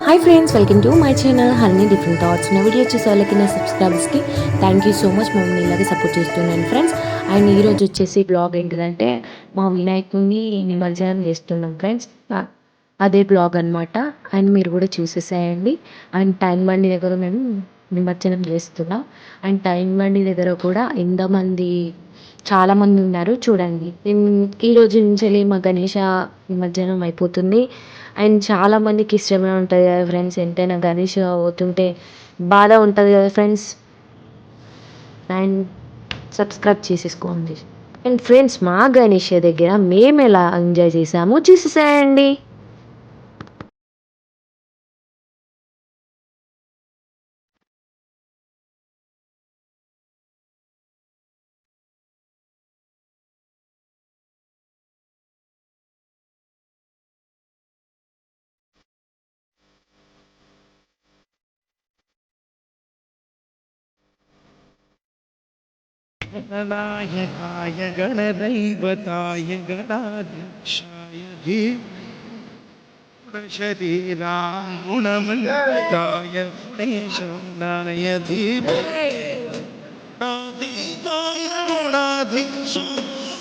Hi friends, welcome to my channel honey different thoughts. నా video వచ్చేసి వాళ్ళకి నా సబ్స్క్రైబర్స్కి థ్యాంక్ యూ సో మచ్. మమ్మల్ని ఇలాగే సపోర్ట్ చేస్తున్నాను ఫ్రెండ్స్. అండ్ ఈరోజు వచ్చేసి బ్లాగ్ ఏంటిదంటే మా వినాయకుడిని నిమజ్జనం చేస్తున్నాం ఫ్రెండ్స్. అదే బ్లాగ్ అనమాట. అండ్ మీరు కూడా చూసేసేయండి. అండ్ టైం బండి దగ్గర మేము నిమజ్జనం చేస్తున్నాం. అండ్ టైం బండి దగ్గర కూడా ఎంతమంది చాలామంది ఉన్నారు చూడండి. ఈరోజు నుంచి మా గణేష నిమజ్జనం అయిపోతుంది. అండ్ చాలామందికి ఇష్టమే ఉంటుంది కదా ఫ్రెండ్స్, ఎంతైనా గణేష్ అవుతుంటే బాధ ఉంటుంది కదా ఫ్రెండ్స్. అండ్ సబ్స్క్రైబ్ చేసేసుకోండి. అండ్ ఫ్రెండ్స్, మా గణేష్ దగ్గర మేము ఎలా ఎంజాయ్ చేసామో చూసేసేయండి. गणनायकाय गणदैवताय गणाध्यक्षाय धीमशरीरामुणमन्ताय गुणेशानाय धीमहि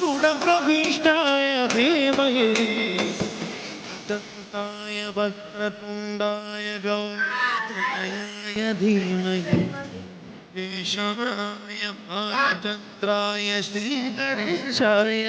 गुणप्रविष्टाय धीमहि दत्ताय वक्रतुण्डाय गौरीय धीमहि ईशाय पारतन्त्राय श्रीगणेशाय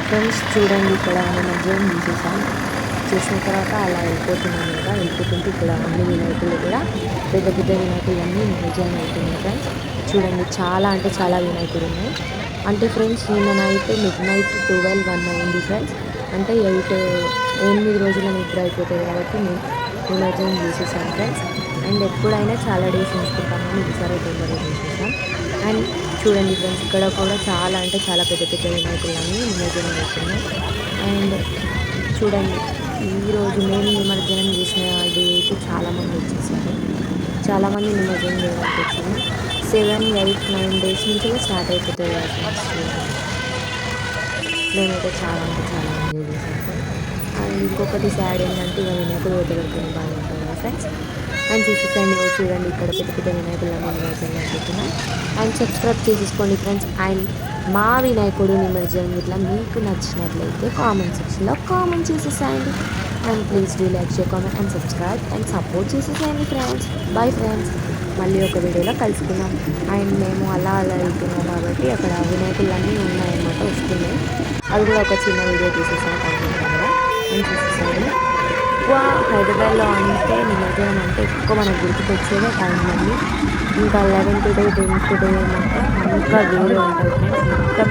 ఫ్రెండ్స్ చూడండి, ఇక్కడ నిమజ్జనం చేసిన తర్వాత అలా వెళ్ళిపోతున్నాను కదా. వెళ్ళిపోతుంటే ఇక్కడ అన్ని వినాయకులు కూడా పెద్ద పెద్ద వినాయకులు అన్నీ నిమజ్జనం అవుతున్నాయి ఫ్రెండ్స్. చూడండి, చాలా అంటే చాలా వినాయకులు ఉన్నాయి. అంటే ఫ్రెండ్స్ నిన్న నైట్ మిడ్-నైట్ 12-1 అయింది ఫ్రెండ్స్. అంటే 8 రోజుల నిద్ర అయిపోతుంది కాబట్టి నిమజ్జనం చేసేసాం ఫ్రెండ్స్. అండ్ ఎప్పుడైనా చాలా డేస్ ఉంచుకుంటామని ఈసారి తొందరగా చేసేసాం. అండ్ చూడండి ఫ్రెండ్స్, ఇక్కడ కూడా చాలా అంటే చాలా పెద్ద పెద్ద వినాయకులన్నీ నిమజ్జనం అవుతున్నాయి. అండ్ చూడండి, ఈరోజు మేము నిమజ్జనం చేసిన డేకి చాలామంది వచ్చేసారు. చాలామంది నిమజ్జనం చేయడానికి వచ్చాము. 7, 8, 9 డేస్ నుంచి స్టార్ట్ అయిపోతుంది కదా ఫ్రెండ్స్. మేమైతే చాలా అంటే చాలా ఎంజాయ్ చేసాము. అండ్ ఇంకొకటి సాడ్ ఏంటంటే ఇక వినాయకుడు వద్దగలుగుతుంది బాగా ఉంటుంది కదా ఫ్రెండ్స్. అండ్ చూసేసండి, చూడండి ఇక్కడ పెద్ద పెద్ద వినాయకులు అన్నీ నిమజ్జనం అయిపోతున్నాయి. అండ్ సబ్స్క్రైబ్ చేసేసుకోండి ఫ్రెండ్స్. అండ్ మా వినాయకుడు నిమజ్జనం ఇట్లా మీకు నచ్చినట్లయితే కామెంట్ సెక్షన్లో కామెంట్ చేసేసేయండి. And please do like, share, comment and subscribe and support చేసేసేయండి ఫ్రెండ్స్. బాయ్ ఫ్రెండ్స్, మళ్ళీ ఒక వీడియోలో కలుసుకుందాం. అండ్ మేము అలా వెళ్తున్నాం కాబట్టి అక్కడ వినాయకులు అన్నీ ఉన్నాయన్నమాట, వస్తున్నాయి. అది కూడా ఒక చిన్న వీడియో తీసేసాను కదా. అండ్ చూసేసాను, ఎక్కువ హైదరాబాద్లో అంటే నిమజ్జనం అంటే ఎక్కువ మనకు గుర్తుకొచ్చేదే టైం అండి. ఇంకా 11th డే 10th డే మొత్తం ఇంకా వేరే ఉంటుంది ఫ్రెండ్స్. మొత్తం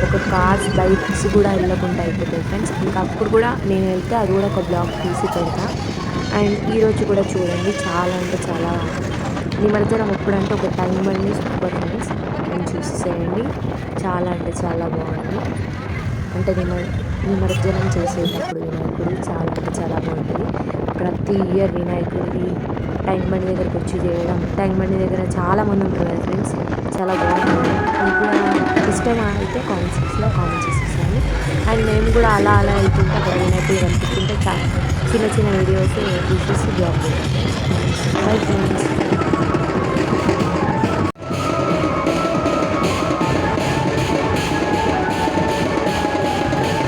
ఒక కార్స్ బైక్స్ కూడా వెళ్ళకుండా అయిపోతాయి ఫ్రెండ్స్. ఇంకా అప్పుడు కూడా నేను వెళ్తే అది కూడా ఒక బ్లాగ్ తీసి పెడతా. అండ్ ఈరోజు కూడా చూడండి, చాలా అంటే చాలా నిమజ్జనం ఎప్పుడంటే ఒక టైం బండి సూపర్ ఫ్రెండ్స్. అండ్ చూసేసేయండి, చాలా అంటే చాలా బాగుంది. అంటే నిమజ్జనం చేసేటప్పుడు వినాయకుడు చాలా అంటే చాలా బాగుంటుంది. ప్రతి ఇయర్ వినాయకుడికి ట్యాంక్ బండి దగ్గరకు వచ్చి చేయడం. ట్యాంక్ బండి దగ్గర చాలామంది ఉంటారు కదా ఫ్రెండ్స్, చాలా బాగుంటుంది. మీకు ఇష్టం అయితే కామెంట్ సెక్షన్లో కామెంట్ చేసేసాను. అండ్ మేము కూడా అలా అలా వెళ్తుంటే అక్కడ వినాయకుడు కనిపిస్తుంటే చిన్న చిన్న వీడియోస్ తీసేసి బ్లాగ్ చేస్తాం. Bye friends.